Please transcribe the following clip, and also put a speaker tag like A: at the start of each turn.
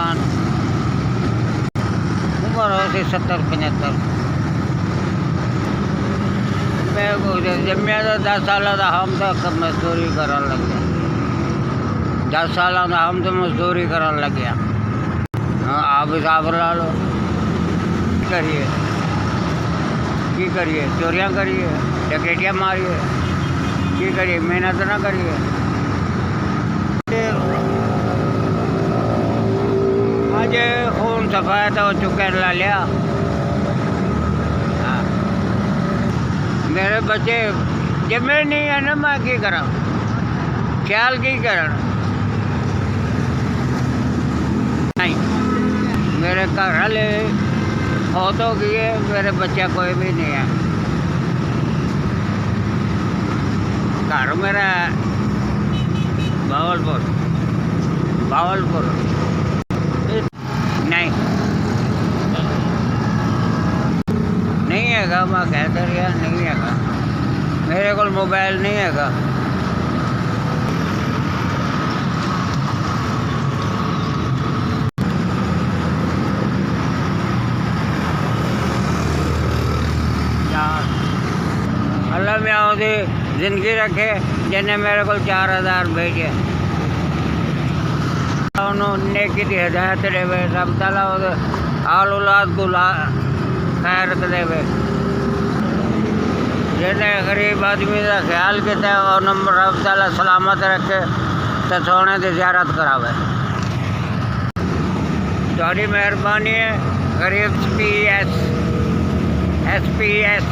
A: नौजवान, उम्र हो सी 70-75। जब मैं तो 10 साल था हम तो मजदूरी करन लग गया। 10 साल हम तो मजदूरी करन लग गया। हाँ, आप हिसाब ला लो। करिए की करिए, चोरियाँ करिए, डकैतियाँ मारिए, की करिए, मेहनत ना करिए। आज खून सफाया तो चुके ला लिया। हाँ, मेरे बच्चे जमे नहीं है ना, मैं की करा, ख्याल की करा। नहीं, मेरे घर वाले फौत हो गई है, मेरे बच्चा कोई भी नहीं है। घर मेरा भावलपुर। नहीं नहीं हैगा, मैं कहता रहा नहीं हैगा। मेरे को मोबाइल नहीं हैगा। अल्लाह में आओ जिंदगी रखे, जिन्हें मेरे को 4000 भेजे, उन्होंने की हिदायत देवे, रब तआला आल औलाद को खैर देवे। जिन्हें गरीब आदमी का ख्याल किया और रब तआला सलामत रखे तो सोने की ज़ियारत करावे। थोड़ी मेहरबानी है। गरीब SPS